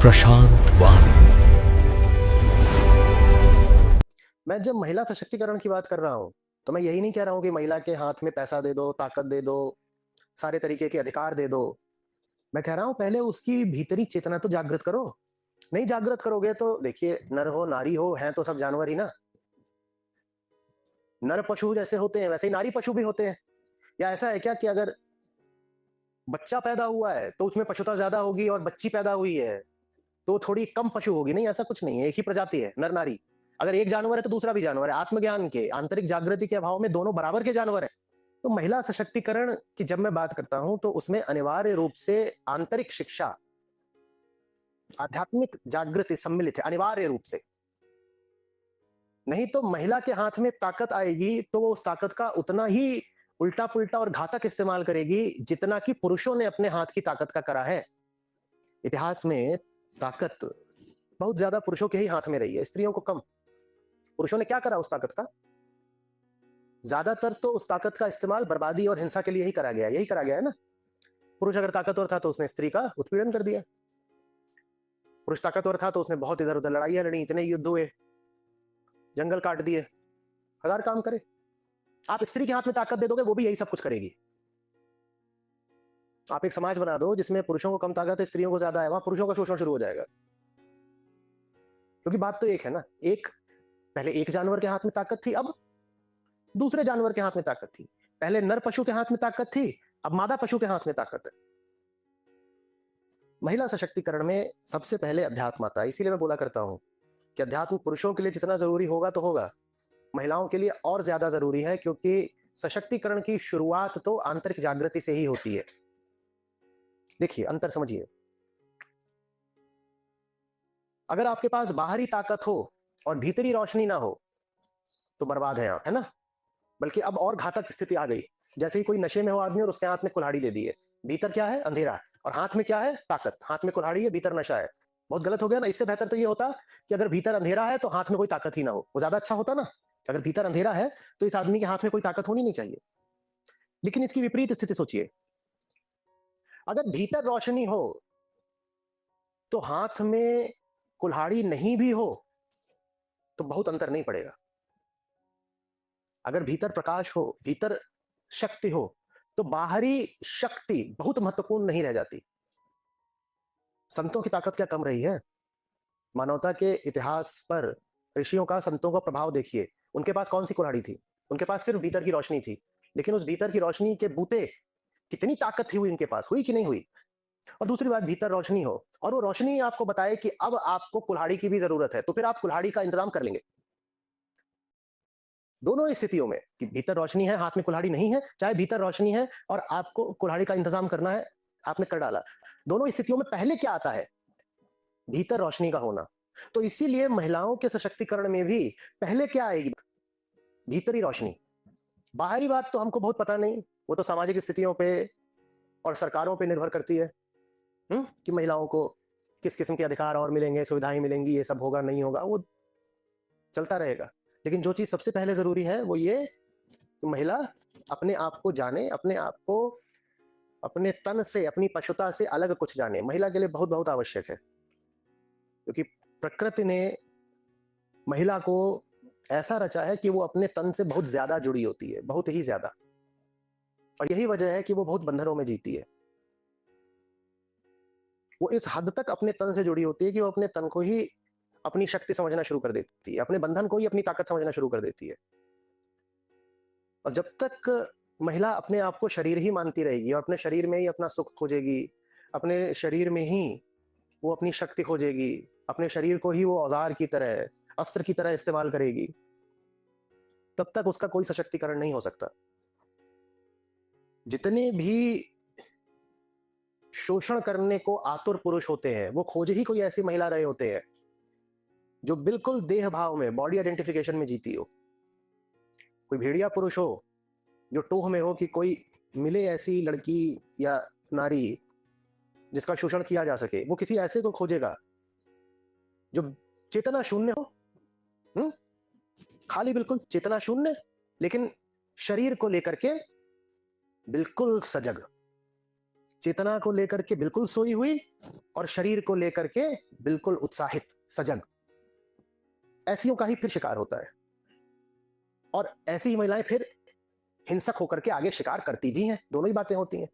प्रशांत वानी। मैं जब महिला सशक्तिकरण की बात कर रहा हूं तो मैं यही नहीं कह रहा हूं कि महिला के हाथ में पैसा दे दो, ताकत दे दो, सारे तरीके के अधिकार दे दो। मैं कह रहा हूं पहले उसकी भीतरी चेतना तो जागृत करो। नहीं जागृत करोगे तो देखिए, नर हो नारी हो, हैं तो सब जानवर ही ना। नर पशु जैसे होते हैं वैसे ही नारी पशु भी होते हैं। या ऐसा है क्या कि अगर बच्चा पैदा हुआ है तो उसमें पशुता ज्यादा होगी और बच्ची पैदा हुई है तो थोड़ी कम पशु होगी? नहीं, ऐसा कुछ नहीं है, एक ही प्रजाति है नर नारी। अगर एक जानवर है तो दूसरा भी जानवर है। आत्मज्ञान के, आंतरिक जागृति के अभाव में दोनों बराबर के जानवर हैं। तो महिला सशक्तिकरण की जब मैं बात करता हूं तो उसमें अनिवार्य रूप से आंतरिक शिक्षा, आध्यात्मिक जागृति सम्मिलित है, अनिवार्य रूप से। नहीं तो महिला के हाथ में ताकत आएगी तो वो उस ताकत का उतना ही उल्टा पुल्टा और घातक इस्तेमाल करेगी जितना कि पुरुषों ने अपने हाथ की ताकत का करा है। इतिहास में ताकत बहुत ज्यादा पुरुषों के ही हाथ में रही है, स्त्रियों को कम। पुरुषों ने क्या करा उस ताकत का? ज्यादातर तो उस ताकत का इस्तेमाल बर्बादी और हिंसा के लिए ही करा गया, यही करा गया है ना। पुरुष अगर ताकतवर था तो उसने स्त्री का उत्पीड़न कर दिया। पुरुष ताकतवर था तो उसने बहुत इधर उधर लड़ाइयां लड़ी, इतने युद्ध हुए, जंगल काट दिए, हजार काम करे। आप स्त्री के हाथ में ताकत दे दोगे वो भी यही सब कुछ करेगी। आप एक समाज बना दो जिसमें पुरुषों को कम ताकत है, स्त्रियों को ज्यादा है, वहां पुरुषों का शोषण शुरू हो जाएगा। क्योंकि बात तो एक है ना, एक पहले एक जानवर के हाथ में ताकत थी, अब दूसरे जानवर के हाथ में ताकत थी। पहले नर पशु के हाथ में ताकत थी, अब मादा पशु के हाथ में ताकत है। महिला सशक्तिकरण में सबसे पहले अध्यात्म आता है। इसीलिए मैं बोला करता हूं कि अध्यात्म पुरुषों के लिए जितना जरूरी होगा तो होगा, महिलाओं के लिए और ज्यादा जरूरी है, क्योंकि सशक्तिकरण की शुरुआत तो आंतरिक जागृति से ही होती है। देखिए, अंतर समझिए। अगर आपके पास बाहरी ताकत हो और भीतरी रोशनी ना हो तो बर्बाद है आप, है ना। बल्कि अब और घातक स्थिति आ गई। जैसे ही कोई नशे में हो आदमी और उसके हाथ में कुल्हाड़ी दे दी है, भीतर क्या है? अंधेरा, और हाथ में क्या है? ताकत। हाथ में कुल्हाड़ी है, भीतर नशा है। बहुत गलत हो गया ना। इससे बेहतर तो ये होता कि अगर भीतर अंधेरा है तो हाथ में कोई ताकत ही ना हो, वो ज्यादा अच्छा होता ना। अगर भीतर अंधेरा है तो इस आदमी के हाथ में कोई ताकत होनी नहीं चाहिए। लेकिन इसकी विपरीत स्थिति सोचिए, अगर भीतर रोशनी हो तो हाथ में कुल्हाड़ी नहीं भी हो तो बहुत अंतर नहीं पड़ेगा। अगर भीतर प्रकाश हो, भीतर शक्ति हो, तो बाहरी शक्ति बहुत महत्वपूर्ण नहीं रह जाती। संतों की ताकत क्या कम रही है? मानवता के इतिहास पर ऋषियों का, संतों का प्रभाव देखिए। उनके पास कौन सी कुल्हाड़ी थी? उनके पास सिर्फ भीतर की रोशनी थी। लेकिन उस भीतर की रोशनी के बूते, कितनी ताकत थी हुई इनके पास, हुई कि नहीं हुई? और दूसरी बात, भीतर रोशनी हो और वो रोशनी आपको बताए कि अब आपको कुल्हाड़ी की भी जरूरत है, तो फिर आप कुल्हाड़ी का इंतजाम कर लेंगे। दोनों स्थितियों में, कि भीतर रोशनी है, हाथ में कुल्हाड़ी नहीं है, चाहे भीतर रोशनी है और आपको कुल्हाड़ी का इंतजाम करना है, आपने कर डाला। दोनों स्थितियों में पहले क्या आता है? भीतर रोशनी का होना। तो इसीलिए महिलाओं के सशक्तिकरण में भी पहले क्या आएगी? भीतरी रोशनी। बाहरी बात तो हमको बहुत पता नहीं, वो तो सामाजिक स्थितियों पे और सरकारों पे निर्भर करती है। कि महिलाओं को किस किस्म के अधिकार और मिलेंगे, सुविधाएं मिलेंगी, ये सब होगा नहीं होगा, वो चलता रहेगा। लेकिन जो चीज सबसे पहले जरूरी है वो ये कि महिला अपने आप को जाने, अपने आप को अपने तन से, अपनी पशुता से अलग कुछ जाने। महिला के लिए बहुत बहुत आवश्यक है, क्योंकि प्रकृति ने महिला को ऐसा रचा है कि वो अपने तन से बहुत ज्यादा जुड़ी होती है, बहुत ही ज्यादा। और यही वजह है कि वो बहुत बंधनों में जीती है। वो इस हद तक अपने तन से जुड़ी होती है कि वो अपने तन को ही अपनी शक्ति समझना शुरू कर देती है, अपने बंधन को ही अपनी ताकत समझना शुरू कर देती है। और जब तक महिला अपने आप को शरीर ही मानती रहेगी और अपने शरीर में ही अपना सुख खोजेगी, अपने शरीर में ही वो अपनी शक्ति खोजेगी, अपने शरीर को ही वो औजार की तरह, अस्त्र की तरह इस्तेमाल करेगी, तब तक उसका कोई सशक्तिकरण नहीं हो सकता। जितने भी शोषण करने को आतुर पुरुष होते हैं वो खोज ही कोई ऐसी महिला रहे होते हैं जो बिल्कुल देह भाव में, बॉडी आइडेंटिफिकेशन में जीती हो। कोई भेड़िया पुरुष हो जो टोह में हो कि कोई मिले ऐसी लड़की या नारी जिसका शोषण किया जा सके, वो किसी ऐसे को खोजेगा जो चेतना शून्य हो। खाली बिल्कुल चेतना शून्य, लेकिन शरीर को लेकर के बिल्कुल सजग। चेतना को लेकर के बिल्कुल सोई हुई और शरीर को लेकर के बिल्कुल उत्साहित, सजग। ऐसियों का ही फिर शिकार होता है। और ऐसी ही महिलाएं फिर हिंसक होकर के आगे शिकार करती भी हैं। दोनों ही बातें होती हैं।